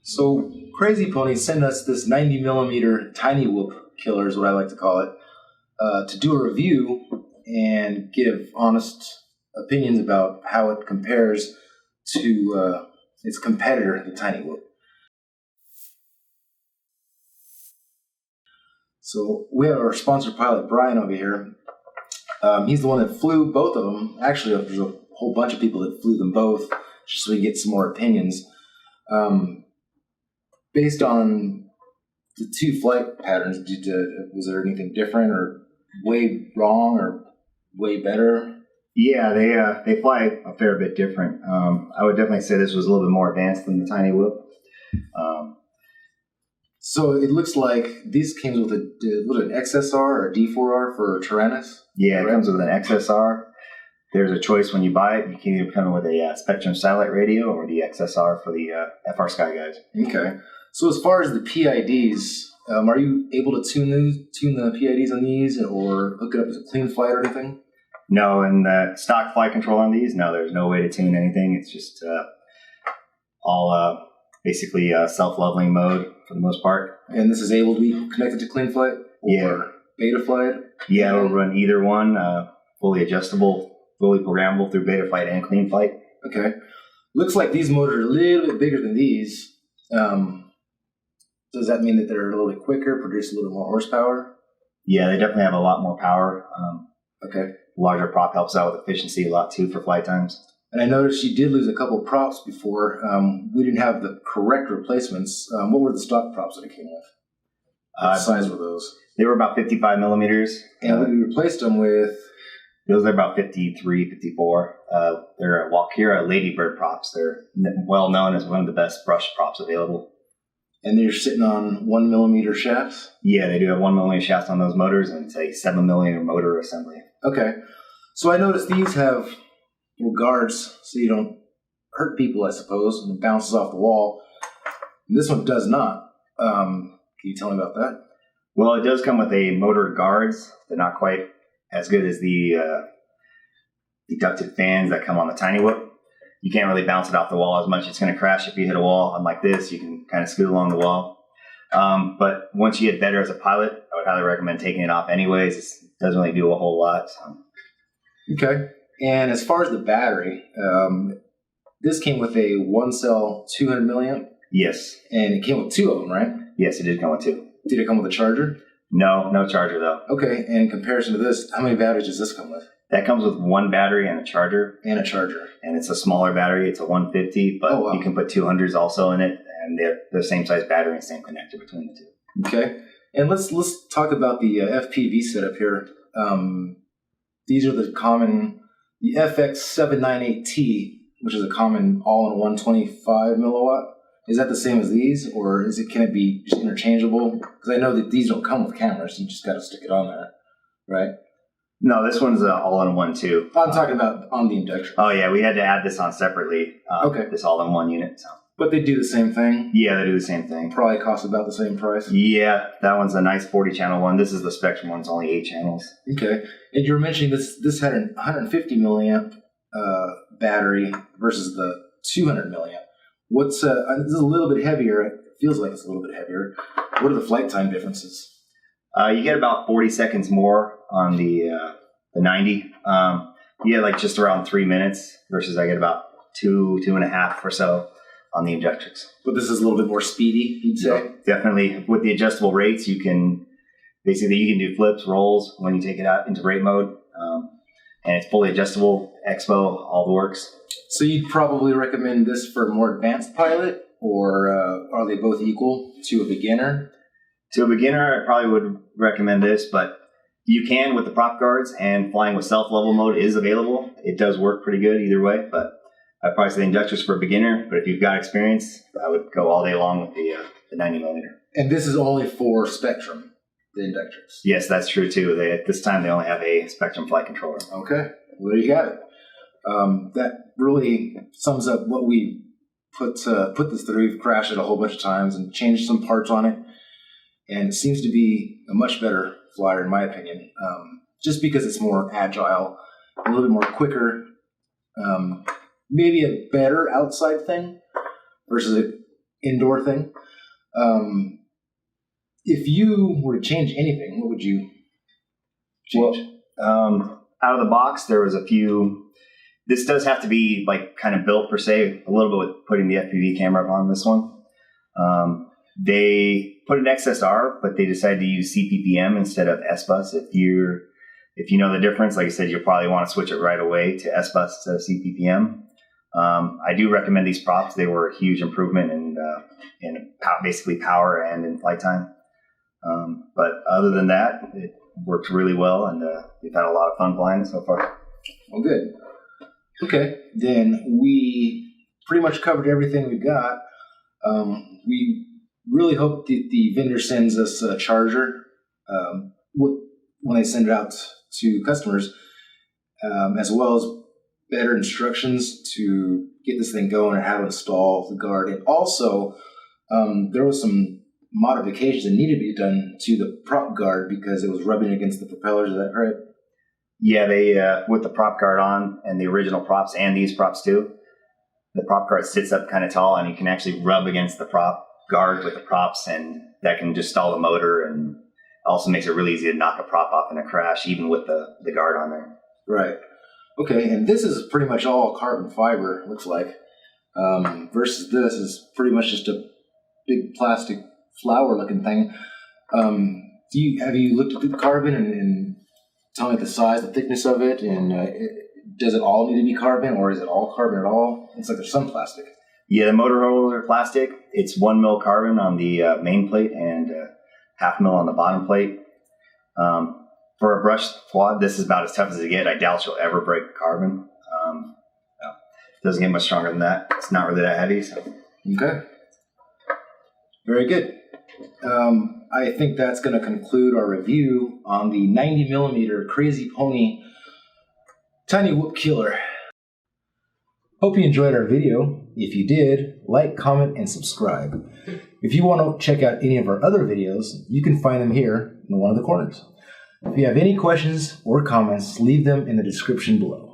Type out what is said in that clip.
So Crazy Pony sent us this 90 millimeter tiny whoop killer, is what I like to call it, to do a review and give honest opinions about how it compares to its competitor, the Tiny Whoop. So we have our sponsor pilot, Brian, over here. He's the one that flew both of them. Actually, there's a whole bunch of people that flew them both, just so we get some more opinions. Based on the two flight patterns, was there anything different or way wrong or way better? Yeah, they fly a fair bit different. I would definitely say this was a little bit more advanced than the Tiny Whoop. So it looks like these came with an XSR or D4R for Taranis? Yeah, it comes with an XSR. There's a choice when you buy it. You can either come with a Spectrum satellite radio or the XSR for the FR Sky Guys. Okay. So as far as the PIDs, are you able to tune the PIDs on these or hook it up as a clean flight or anything? No, and the stock flight control on these, no, there's no way to tune anything. It's just all basically self-leveling mode for the most part. And this is able to be connected to clean flight or beta flight? Yeah, it'll run either one, fully adjustable, fully programmable through beta flight and clean flight. Okay. Looks like these motors are a little bit bigger than these. Does that mean that they're a little bit quicker, produce a little more horsepower? Yeah, they definitely have a lot more power. Okay. Larger prop helps out with efficiency a lot too for flight times. And I noticed you did lose a couple props before. We didn't have the correct replacements. What were the stock props that it came with? What size were those? They were about 55 millimeters. And we replaced them with? Those are about 53, 54. They're Walkera Ladybird props. They're well known as one of the best brush props available. And they're sitting on 1 millimeter shafts? Yeah, they do have 1 millimeter shafts on those motors, and it's a 7 millimeter motor assembly. Okay. So I noticed these have little guards so you don't hurt people, I suppose, and it bounces off the wall. And this one does not. Can you tell me about that? Well, it does come with a motor guards. They're not quite as good as the deductive fans that come on the Tiny Whoop. You can't really bounce it off the wall as much. It's going to crash if you hit a wall. Unlike this, you can kind of scoot along the wall. But once you get better as a pilot, I would highly recommend taking it off anyways. It doesn't really do a whole lot. So. Okay. And as far as the battery, this came with a one-cell 200 milliamp? Yes. And it came with two of them, right? Yes, it did come with two. Did it come with a charger? No charger though. Okay. And in comparison to this, how many batteries does this come with? That comes with one battery and a charger. And a charger. And it's a smaller battery. It's a 150, but you can put 200s also in it, and they're the same size battery and same connector between the two. Okay. And let's talk about the FPV setup here. These are the FX798T, which is a common all-in-one 25 milliwatt. Is that the same as these, or can it be just interchangeable? Because I know that these don't come with cameras. You just got to stick it on there, right? No, this one's all-in-one too. I'm talking about on the Inductrix. Oh yeah, we had to add this on separately. Okay. This all-in-one unit. So. But they do the same thing? Yeah, they do the same thing. Probably costs about the same price? Yeah, that one's a nice 40-channel one. This is the Spectrum one. It's only 8 channels. Okay. And you were mentioning this had a 150 milliamp battery versus the 200 milliamp. This is a little bit heavier. It feels like it's a little bit heavier. What are the flight time differences? You get about 40 seconds more on the 90. You get like just around 3 minutes versus I get about 2.5 or so on the Inductrix. But this is a little bit more speedy, you'd say? Yeah, definitely. With the adjustable rates, you can do flips, rolls when you take it out into rate mode. And it's fully adjustable, Expo, all the works. So you'd probably recommend this for a more advanced pilot, or are they both equal to a beginner? To a beginner, I probably would recommend this, but you can with the prop guards, and flying with self-level mode is available. It does work pretty good either way, but I'd probably say the Inductrix for a beginner, but if you've got experience, I would go all day long with the 90 millimeter. And this is only for Spectrum, the Inductrix? Yes, that's true too. At this time, they only have a Spectrum flight controller. Okay, well, there you got it. That really sums up what we put this through. We've crashed it a whole bunch of times and changed some parts on it, and it seems to be a much better flyer in my opinion, just because it's more agile, a little bit more quicker, maybe a better outside thing versus it indoor thing. If you were to change anything, what would you change? Well, out of the box, there was a few. This does have to be like kind of built per se, a little bit with putting the FPV camera up on this one. They put an XSR, but they decided to use CPPM instead of S-Bus. If you know the difference, like I said, you'll probably want to switch it right away to S-Bus instead of CPPM. I do recommend these props. They were a huge improvement in basically power and in flight time. But other than that, it worked really well, and we've had a lot of fun flying it so far. Well, good. Okay, then we pretty much covered everything we've got. We really hope that the vendor sends us a charger when they send it out to customers, as well as better instructions to get this thing going and how to install the guard. And also, there was some modifications that needed to be done to the prop guard because it was rubbing against the propellers. Is that right? Yeah, they with the prop guard on and the original props and these props too, the prop guard sits up kind of tall and you can actually rub against the prop guard with the props, and that can just stall the motor, and also makes it really easy to knock a prop off in a crash, even with the guard on there. Right. Okay, and this is pretty much all carbon fiber, looks like, versus this is pretty much just a big plastic flower-looking thing. Have you looked at the carbon and tell me the size, the thickness of it, and does it all need to be carbon, or is it all carbon at all? It's like there's some plastic. Yeah, the motor roller plastic, it's 1 mil carbon on the main plate and 0.5 mil on the bottom plate. For a brush quad, this is about as tough as it gets. I doubt you'll ever break carbon. It doesn't get much stronger than that. It's not really that heavy. So. Okay. Very good. I think that's going to conclude our review on the 90 millimeter Crazy Pony Tiny Whoop Killer. Hope you enjoyed our video. If you did, like, comment, and subscribe. If you want to check out any of our other videos, you can find them here in one of the corners. If you have any questions or comments, leave them in the description below.